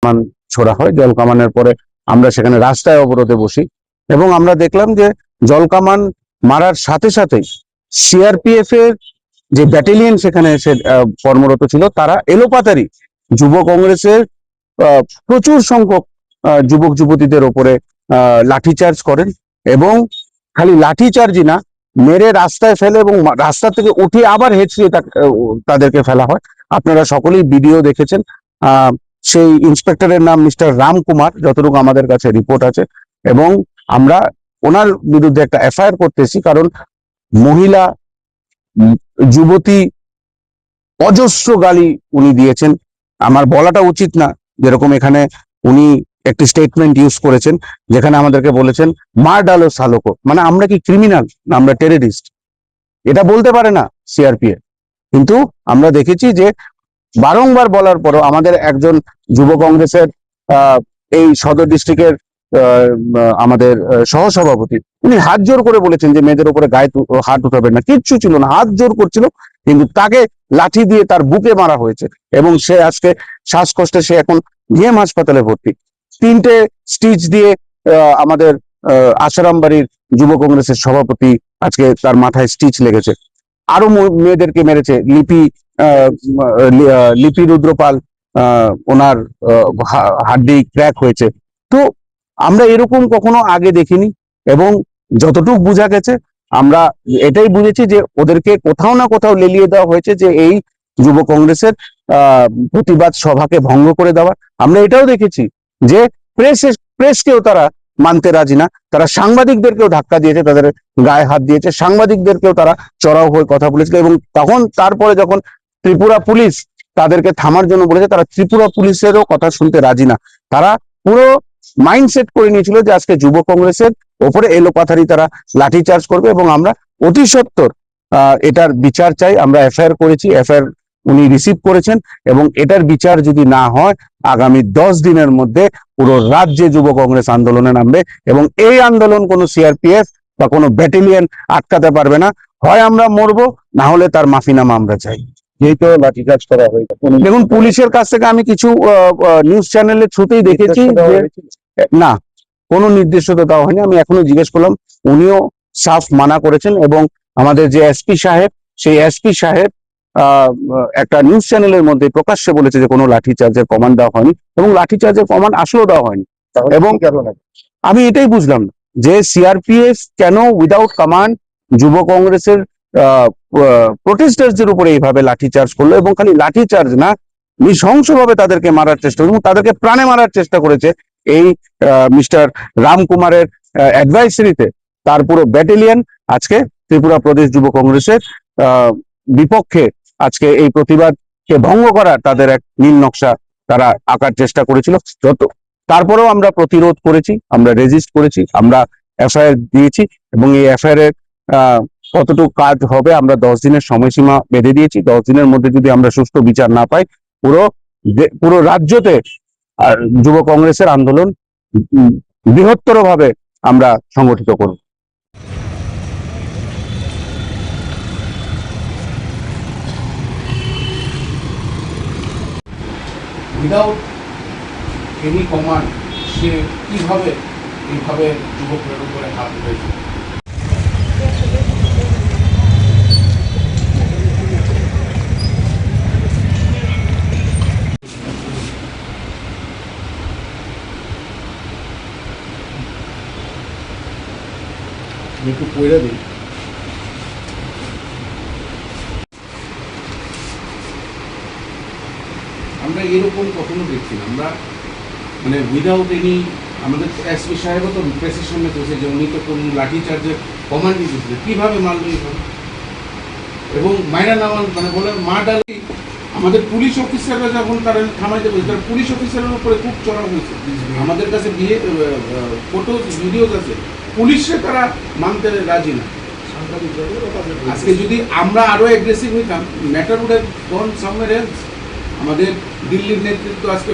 কামান ছোড়া হয়। জল কামানের পরে আমরা সেখানে রাস্তায় অবরোধে বসি এবং আমরা দেখলাম যে জল কামান মারার সাথে সাথে সিআরপিএফ এর যে ব্যাটালিয়ন সেখানে এসে কর্মরত ছিল, তারা এলোপাতারি যুব কংগ্রেসের প্রচুর সংখ্যক যুবক যুবতীদের ওপরে লাঠিচার্জ করেন এবং খালি লাঠিচার্জই না, মেরে রাস্তায় ফেলে এবং রাস্তা থেকে উঠে আবার হেঁচড়িয়ে তাদেরকে ফেলা হয়। আপনারা সকলেই ভিডিও দেখেছেন। সেই ইন্সপেক্টরের নাম মিস্টার রাম কুমার, যতটুকু আমাদের কাছে রিপোর্ট আছে, এবং আমরা ওনার বিরুদ্ধে একটা এফআইআর করতেছি, কারণ মহিলা যুবতী অজস্র গালি উনি দিয়েছেন। আমার বলাটা উচিত না, যেরকম এখানে উনি একটি স্টেটমেন্ট ইউজ করেছেন যেখানে আমাদেরকে বলেছেন মার ডালো সালোকো, মানে আমরা কি ক্রিমিনাল না আমরা টেররিস্ট, এটা বলতে পারে না সিআরপিএফ। কিন্তু আমরা দেখেছি যে বারংবার বলার পরও আমাদের একজন যুব কংগ্রেসের এই সদর ডিস্ট্রিক্টের আমাদের সহসভাপতি, উনি হাত জোর করে বলেছেন যে মেয়েদের উপরে গায়ে হাত উঠাবেন না, কিচ্ছু ছিল না, হাত জোর করছিল, কিন্তু তাকে লাঠি দিয়ে তার বুকে মারা হয়েছে এবং সে আজকে শ্বাসকষ্টে সে এখন জিএম হাসপাতালে ভর্তি। 3টে স্টিচ দিয়ে আমাদের আসারাম বাড়ির যুব কংগ্রেসের সভাপতি আজকে তার মাথায় স্টিচ লেগেছে। আরো মেয়েদেরকে মেরেছে। লিপি রুদ্রপাল, ওনার হাড্ডি ক্র্যাক হয়েছে। তো আমরা এরকম কখনো আগে দেখিনি এবং যতটুকু বোঝা গেছে আমরা এটাই বুঝেছি যে ওদেরকে কোথাও না কোথাও লেলিয়ে দেওয়া হয়েছে যে এই যুব কংগ্রেসের প্রতিবাদ সভাকে ভঙ্গ করে দেওয়া। আমরা এটাও দেখেছি যে প্রেসকেও তারা মানতে রাজি না, তারা সাংবাদিকদেরকেও ধাক্কা দিয়েছে, তাদের গায়ে হাত দিয়েছে, সাংবাদিকদেরকেও তারা চড়াও হয়ে কথা বলেছিল এবং তারপরে যখন ত্রিপুরা পুলিশ তাদেরকে থামার জন্য বলেছে, তারা ত্রিপুরা পুলিশেরও কথা শুনতে রাজি না। তারা পুরো মাইন্ডসেট করে নিয়েছিল যে আজকে যুব কংগ্রেসের ওপরে এলোপাথারি তারা লাঠিচার্জ করবে এবং আমরা অতি সত্বর এটার বিচার চাই। আমরা এফআইআর করেছি, এফআইআর উনি রিসিভ করেছেন এবং এটার বিচার যদি না হয় আগামী 10 দিনের মধ্যে পুরো রাজ্যে যুব কংগ্রেস আন্দোলনে নামবে এবং এই আন্দোলন কোনো সিআরপিএফ বা কোনো ব্যাটালিয়ন আটকাতে পারবে না। হয় আমরা মরবো, না হলে তার মাফিনামা আমরা চাই। যেহেতু লাঠিচার্জ করা হয়েছে, দেখুন পুলিশের কাছ থেকে আমি কিছু নিউজ চ্যানেলের থ্রুতেই দেখেছি না, কোনো নির্দেশনা দেওয়া হয়নি। আমি এখনো জিজ্ঞেস করলাম, উনিও সাফ মানা করেছেন এবং আমাদের যে এসপি সাহেব, সেই এসপি সাহেব একটা নিউজ চ্যানেলের মধ্যে প্রকাশ্যে বলেছে যে কোনো লাঠিচার্জের কমান্ড দেওয়া হয়নি এবং লাঠিচার্জের কমান্ড আসলেও দেওয়া হয়নি। এবং আমি এটাই বুঝলাম যে সিআরপিএফ কেন উইদাউট কমান্ড যুব কংগ্রেসের প্রোটেস্টার্সদের উপরে এইভাবে লাঠিচার্জ করলো এবং খালি লাঠিচার্জ না, নৃশংসভাবে তাদেরকে মারার চেষ্টা এবং তাদেরকে প্রাণে মারার চেষ্টা করেছে এই মিস্টার রাম কুমারের অ্যাডভাইসারিতে তার পুরো ব্যাটালিয়ন আজকে ত্রিপুরা প্রদেশ যুব কংগ্রেসের বিপক্ষে আজকে এই প্রতিবাদকে ভঙ্গ করার তাদের এক নীল নকশা তারা আঁকার চেষ্টা করেছিল। তারপরেও আমরা প্রতিরোধ করেছি, আমরা রেজিস্ট করেছি, আমরা এফআইআর দিয়েছি এবং এই এফআইআর এর কতটুকু কাজ হবে আমরা 10 দিনের সময়সীমা বেঁধে দিয়েছি। 10 দিনের মধ্যে যদি আমরা সুষ্ঠু বিচার না পাই পুরো রাজ্যতে যুব কংগ্রেসের আন্দোলন বৃহত্তর ভাবে আমরা সংগঠিত করব। উইদাউট এনি কমান্ড সে কিভাবে এইভাবে যুবকদের উপরে হাত উঠেছে? একটু পয়রা দিই। আমরা এরকম কখনো দেখছি না। আমরা মানে উইদাউট এনি, আমাদের এসপি সাহেবও তো প্রেসের সামনে বসে যে উনি তো কোনো লাঠিচার্জের কমান্ড দিয়েছিলেন, কীভাবে মারল এইভাবে এবং মাইনা নামান মানে বলে মা ডালি। আমাদের পুলিশ অফিসাররা যখন তারা থামাইতে বলছে, তারা পুলিশ অফিসারের উপরে খুব চড়া হয়েছে। আমাদের কাছে ফটো ভিডিওস আছে, পুলিশে তারা মানতে রাজি না। আজকে যদি আমরা আরো অ্যাগ্রেসিভ হইতাম, matter would have gone somewhere else. আমাদের দিল্লির নেতৃত্ব আজকে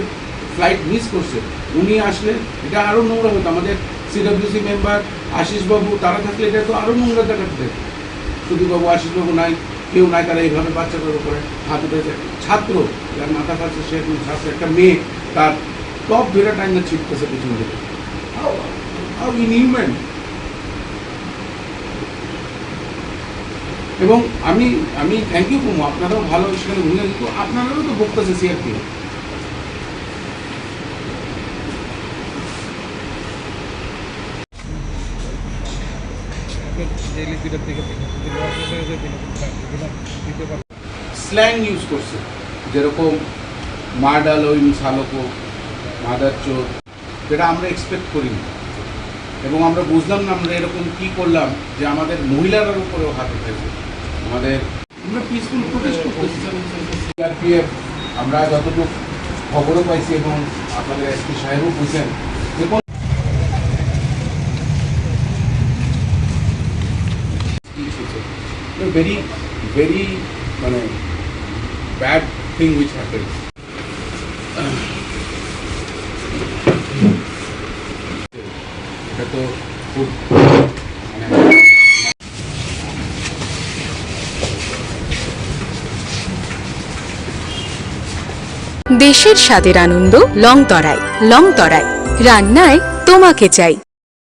ফ্লাইট মিস করছে, উনি আসলে এটা আরো নোংরা হতো। আমাদের সিডব্লিউসি মেম্বার আশিসবাবু তারা থাকলে এটা তো আরো নোংরা দেখাতে। সুদীপবাবু, আশিসবাবু নাই, কেউ নাই, তারা এইভাবে বাচ্চাদের উপরে হাত উঠেছে। ছাত্র যার মাথা কাছে সে ছাত্র, একটা মেয়ে তার টপ ধরে টাইমে ছিটতেছে পিছন দিকে। How inhuman. এবং আমি থ্যাংক ইউ কুমু, আপনারাও ভালো সেখানে ভূমিকা, কিন্তু আপনারাও তো বক্তাছে সিআরপি। স্ল্যাং ইউজ করছে, যেরকম মার্ডালোইন সালোকো, মাদার চোর, যেটা আমরা এক্সপেক্ট করিনি। এবং আমরা বুঝলাম না আমরা এরকম কি করলাম যে আমাদের মহিলার উপরেও হাত উঠেছে। আমরা পিসফুল প্রোটেস্ট করতেছি। সিআরপিএফ আমরা যতটুকু খবরও পাইছি এবং আপনাদের এসপি সাহেবও বুঝছেন যে ভেরি ভেরি মানে ব্যাড থিং উইচ হ্যাপেন। এটা তো খুব দেশের স্বাদের আনন্দ লংতরায়। লংতরায় রান্নায় তোমাকে চাই।